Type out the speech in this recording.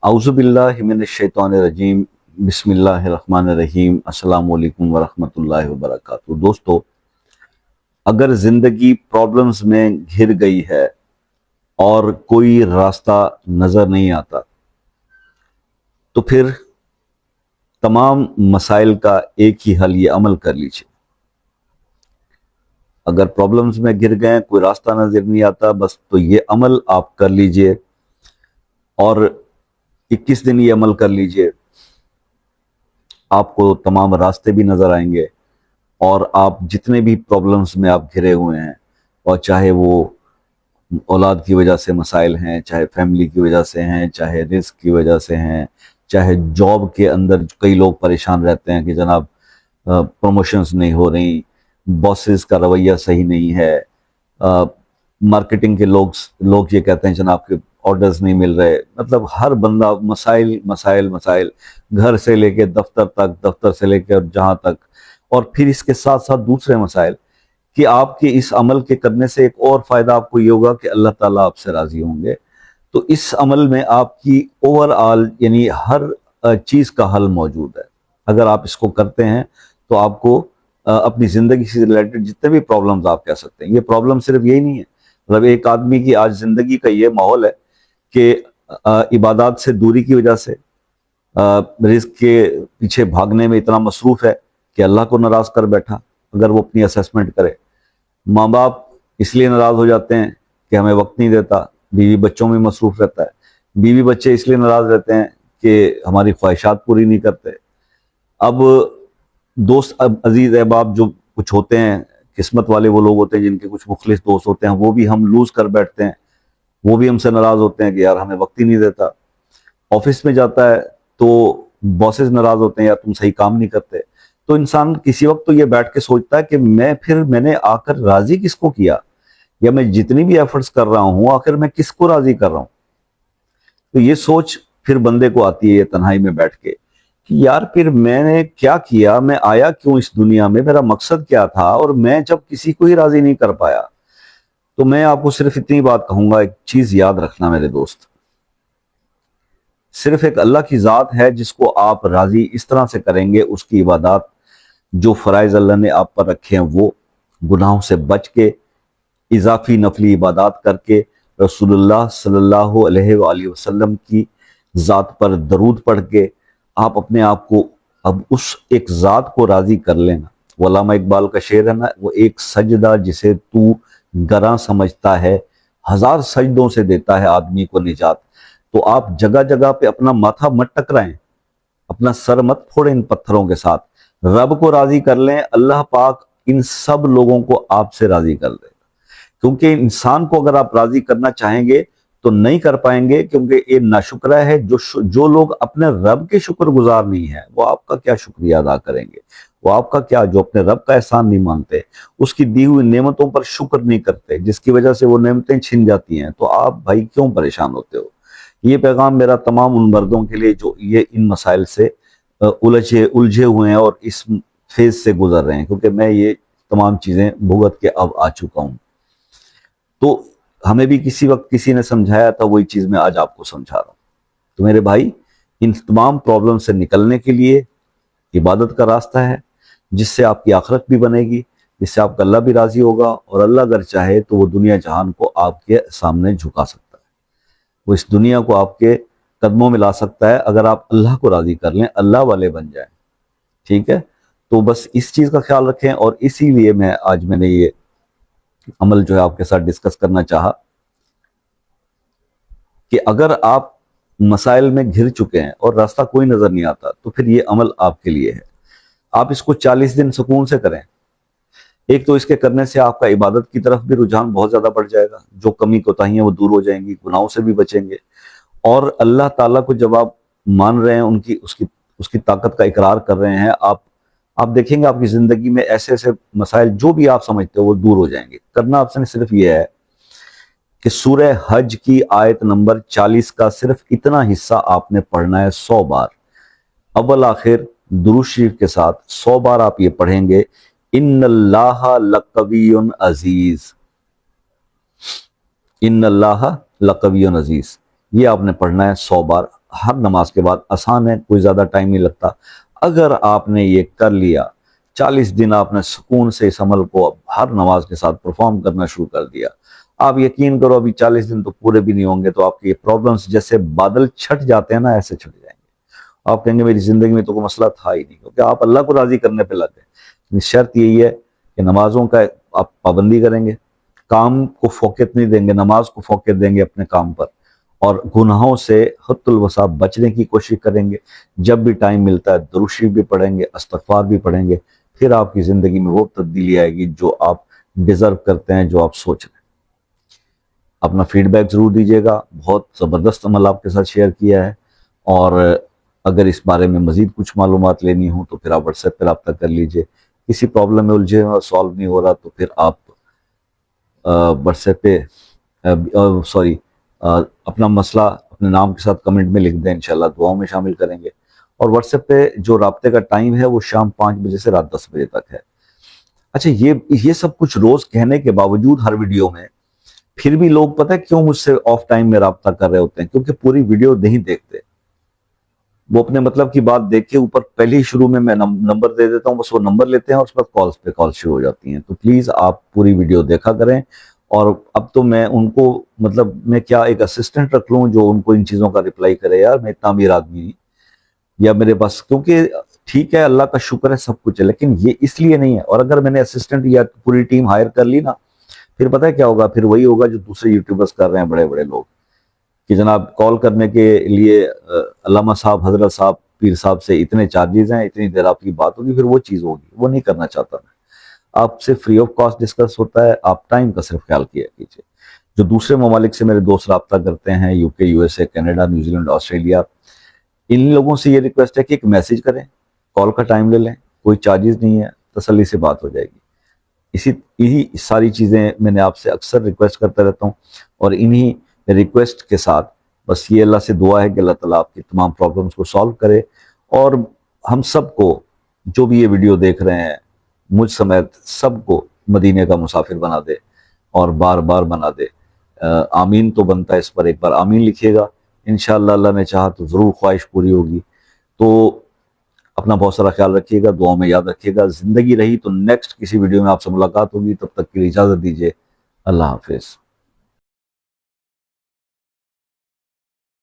اعوذ باللہ من الشیطان الرجیم بسم اللہ الرحمن الرحیم السلام علیکم ورحمۃ اللہ وبرکاتہ۔ دوستو، اگر زندگی پرابلمز میں گھر گئی ہے اور کوئی راستہ نظر نہیں آتا تو پھر تمام مسائل کا ایک ہی حل، یہ عمل کر لیجیے۔ اگر پرابلمز میں گر گئے، کوئی راستہ نظر نہیں آتا، بس تو یہ عمل آپ کر لیجئے اور 21 دن یہ عمل کر لیجئے، آپ کو تمام راستے بھی نظر آئیں گے اور آپ جتنے بھی پرابلمز میں آپ گھرے ہوئے ہیں، اور چاہے وہ اولاد کی وجہ سے مسائل ہیں، چاہے فیملی کی وجہ سے ہیں، چاہے رزق کی وجہ سے ہیں، چاہے جاب کے اندر کئی لوگ پریشان رہتے ہیں کہ جناب پروموشنز نہیں ہو رہی، باسز کا رویہ صحیح نہیں ہے، مارکیٹنگ کے لوگ یہ کہتے ہیں جناب کہ آرڈرز نہیں مل رہے۔ مطلب ہر بندہ مسائل مسائل مسائل، گھر سے لے کے دفتر تک، دفتر سے لے کے جہاں تک، اور پھر اس کے ساتھ ساتھ دوسرے مسائل کہ آپ کے اس عمل کے کرنے سے ایک اور فائدہ آپ کو یہ ہوگا کہ اللہ تعالیٰ آپ سے راضی ہوں گے۔ تو اس عمل میں آپ کی اوورآل یعنی ہر چیز کا حل موجود ہے۔ اگر آپ اس کو کرتے ہیں تو آپ کو اپنی زندگی سے ریلیٹڈ جتنے بھی پرابلمز آپ کہہ سکتے ہیں، یہ پرابلم صرف یہی نہیں ہے، مطلب ایک آدمی کی آج زندگی کا یہ ماحول ہے کہ عبادات سے دوری کی وجہ سے رزق کے پیچھے بھاگنے میں اتنا مصروف ہے کہ اللہ کو ناراض کر بیٹھا۔ اگر وہ اپنی اسیسمنٹ کرے، ماں باپ اس لیے ناراض ہو جاتے ہیں کہ ہمیں وقت نہیں دیتا، بیوی بچوں میں مصروف رہتا ہے، بیوی بچے اس لیے ناراض رہتے ہیں کہ ہماری خواہشات پوری نہیں کرتے۔ اب دوست عزیز احباب جو کچھ ہوتے ہیں، قسمت والے وہ لوگ ہوتے ہیں جن کے کچھ مخلص دوست ہوتے ہیں، وہ بھی ہم لوز کر بیٹھتے ہیں، وہ بھی ہم سے ناراض ہوتے ہیں کہ یار ہمیں وقت ہی نہیں دیتا۔ آفس میں جاتا ہے تو باسز ناراض ہوتے ہیں، یا تم صحیح کام نہیں کرتے۔ تو انسان کسی وقت تو یہ بیٹھ کے سوچتا ہے کہ میں نے آ کر راضی کس کو کیا، یا میں جتنی بھی ایفرٹس کر رہا ہوں آخر میں کس کو راضی کر رہا ہوں۔ تو یہ سوچ پھر بندے کو آتی ہے یہ تنہائی میں بیٹھ کے کہ یار پھر میں نے کیا کیا، میں آیا کیوں اس دنیا میں، میرا مقصد کیا تھا، اور میں جب کسی کو ہی راضی نہیں کر پایا۔ تو میں آپ کو صرف اتنی بات کہوں گا، ایک چیز یاد رکھنا میرے دوست، صرف ایک اللہ کی ذات ہے جس کو آپ راضی اس طرح سے کریں گے، اس کی عبادات جو فرائض اللہ نے آپ پر رکھے ہیں، وہ گناہوں سے بچ کے اضافی نفلی عبادات کر کے رسول اللہ صلی اللہ علیہ وآلہ وسلم کی ذات پر درود پڑھ کے آپ اپنے آپ کو اب اس ایک ذات کو راضی کر لینا۔ وہ علامہ اقبال کا شعر ہے نا، وہ ایک سجدہ جسے تو گراں سمجھتا ہے، ہزار سجدوں سے دیتا ہے آدمی کو نجات۔ تو آپ جگہ جگہ پہ اپنا ماتھا مت ٹکرائیں، اپنا سر مت پھوڑیں ان پتھروں کے ساتھ، رب کو راضی کر لیں، اللہ پاک ان سب لوگوں کو آپ سے راضی کر دے گا۔ کیونکہ انسان کو اگر آپ راضی کرنا چاہیں گے تو نہیں کر پائیں گے، کیونکہ یہ ناشکرہ ہے جو لوگ اپنے رب کے شکر گزار نہیں ہیں، وہ آپ کا کیا شکریہ ادا کریں گے، وہ آپ کا کیا، جو اپنے رب کا احسان نہیں مانتے، اس کی دی ہوئی نعمتوں پر شکر نہیں کرتے، جس کی وجہ سے وہ نعمتیں چھن جاتی ہیں، تو آپ بھائی کیوں پریشان ہوتے ہو؟ یہ پیغام میرا تمام ان مردوں کے لیے جو یہ ان مسائل سے الجھے ہوئے ہیں اور اس فیز سے گزر رہے ہیں، کیونکہ میں یہ تمام چیزیں بھگت کے اب آ چکا ہوں۔ تو ہمیں بھی کسی وقت کسی نے سمجھایا تھا، وہی چیز میں آج آپ کو سمجھا رہا ہوں۔ تو میرے بھائی، ان تمام پرابلم سے نکلنے کے لیے عبادت کا راستہ ہے، جس سے آپ کی آخرت بھی بنے گی، جس سے آپ کا اللہ بھی راضی ہوگا، اور اللہ اگر چاہے تو وہ دنیا جہان کو آپ کے سامنے جھکا سکتا ہے، وہ اس دنیا کو آپ کے قدموں میں لا سکتا ہے، اگر آپ اللہ کو راضی کر لیں، اللہ والے بن جائیں۔ ٹھیک ہے؟ تو بس اس چیز کا خیال رکھیں، اور اسی لیے میں نے یہ عمل جو ہے آپ کے ساتھ ڈسکس کرنا چاہا کہ اگر آپ مسائل میں گھر چکے ہیں اور راستہ کوئی نظر نہیں آتا تو پھر یہ عمل آپ کے لیے ہے۔ آپ اس کو 40 دن سکون سے کریں۔ ایک تو اس کے کرنے سے آپ کا عبادت کی طرف بھی رجحان بہت زیادہ بڑھ جائے گا، جو کمی کوتاہیاں وہ دور ہو جائیں گی، گناہوں سے بھی بچیں گے، اور اللہ تعالیٰ کو جب آپ مان رہے ہیں، اس کی طاقت کا اقرار کر رہے ہیں، آپ دیکھیں گے آپ کی زندگی میں ایسے ایسے مسائل جو بھی آپ سمجھتے ہو وہ دور ہو جائیں گے۔ کرنا آپ سے صرف یہ ہے کہ سورہ حج کی آیت نمبر 40 کا صرف اتنا حصہ آپ نے پڑھنا ہے 100 بار، اول آخر درود شریف کے ساتھ 100 بار آپ یہ پڑھیں گے، ان اللہ لقوی عزیز، ان اللہ لقوی عزیز، یہ آپ نے پڑھنا ہے 100 بار۔ ہر نماز کے بعد آسان ہے، کوئی زیادہ ٹائم نہیں لگتا۔ اگر آپ نے یہ کر لیا، 40 دن آپ نے سکون سے اس عمل کو ہر نماز کے ساتھ پرفارم کرنا شروع کر دیا، آپ یقین کرو ابھی 40 دن تو پورے بھی نہیں ہوں گے تو آپ کے یہ پرابلمس جیسے بادل چھٹ جاتے ہیں نا، ایسے چھٹ جائیں گے۔ آپ کہیں گے میری زندگی میں تو کوئی مسئلہ تھا ہی نہیں، کیونکہ آپ اللہ کو راضی کرنے پہ لگ گئے۔ شرط یہی ہے کہ نمازوں کا آپ پابندی کریں گے، کام کو فوقیت نہیں دیں گے، نماز کو فوقیت دیں گے اپنے کام پر، اور گناہوں سے حد الوسع بچنے کی کوشش کریں گے۔ جب بھی ٹائم ملتا ہے درود شریف بھی پڑھیں گے، استغفار بھی پڑھیں گے، پھر آپ کی زندگی میں وہ تبدیلی آئے گی جو آپ ڈیزرو کرتے ہیں، جو آپ سوچ رہے ہیں۔ اپنا فیڈ بیک ضرور دیجیے گا، بہت زبردست عمل آپ کے ساتھ شیئر کیا ہے، اور اگر اس بارے میں مزید کچھ معلومات لینی ہوں تو پھر آپ واٹس ایپ پہ رابطہ کر لیجئے۔ کسی پرابلم میں الجھے اور سالو نہیں ہو رہا تو پھر آپ واٹس ایپ پہ اپنا مسئلہ اپنے نام کے ساتھ کمنٹ میں لکھ دیں، انشاءاللہ دعاؤں میں شامل کریں گے۔ اور واٹس ایپ پہ جو رابطے کا ٹائم ہے وہ شام 5 بجے سے رات 10 بجے تک ہے۔ اچھا، یہ سب کچھ روز کہنے کے باوجود ہر ویڈیو میں پھر بھی لوگ پتہ ہے کیوں مجھ سے آف ٹائم میں رابطہ کر رہے ہوتے ہیں؟ کیونکہ پوری ویڈیو نہیں دیکھتے، وہ اپنے مطلب کی بات دیکھ کے اوپر پہلے ہی شروع میں نمبر دے دیتا ہوں، بس وہ نمبر لیتے ہیں اور اس پر کالز پہ کال شروع ہو جاتی ہیں۔ تو پلیز آپ پوری ویڈیو دیکھا کریں، اور اب تو میں ان کو مطلب میں کیا ایک اسسٹنٹ رکھ لوں جو ان کو ان چیزوں کا رپلائی کرے؟ یار میں اتنا امیر آدمی نہیں، یا میرے پاس، کیونکہ ٹھیک ہے اللہ کا شکر ہے سب کچھ ہے، لیکن یہ اس لیے نہیں ہے۔ اور اگر میں نے اسسٹنٹ یا پوری ٹیم ہائر کر لی نا، پھر پتہ ہے کیا ہوگا؟ پھر وہی ہوگا جو دوسرے یوٹیوبرز کر رہے ہیں، بڑے بڑے لوگ، کہ جناب کال کرنے کے لیے علامہ صاحب، حضرت صاحب، پیر صاحب سے اتنے چارجز ہیں، اتنی دیر آپ کی بات ہوگی، پھر وہ چیز ہوگی، وہ نہیں کرنا چاہتا میں۔ آپ سے فری آف کاسٹ ڈسکس ہوتا ہے، آپ ٹائم کا صرف خیال کیا کیجیے۔ جو دوسرے ممالک سے میرے دوست رابطہ کرتے ہیں، U K, U S A, Canada, New Zealand, Australia, ان لوگوں سے یہ ریکویسٹ ہے کہ ایک میسیج کریں، کال کا ٹائم لے لیں، کوئی چارجز نہیں ہے، تسلی سے بات ہو جائے گی۔ یہی ساری چیزیں میں نے آپ سے اکثر ریکویسٹ کرتا رہتا ہوں، اور انہی ریکویسٹ کے ساتھ بس یہ اللہ سے دعا ہے کہ اللہ تعالیٰ آپ کی تمام پرابلمس کو سالو کرے، اور ہم سب کو جو بھی یہ ویڈیو دیکھ رہے ہیں، مجھ سمیت سب کو مدینے کا مسافر بنا دے، اور بار بار بنا دے۔ آمین تو بنتا ہے اس پر، ایک بار آمین لکھیے گا، انشاءاللہ اللہ نے چاہا تو ضرور خواہش پوری ہوگی۔ تو اپنا بہت سارا خیال رکھیے گا، دعاؤں میں یاد رکھیے گا۔ زندگی رہی تو نیکسٹ کسی ویڈیو میں آپ سے ملاقات ہوگی، تب تک کے لیے اجازت دیجیے، اللہ حافظ۔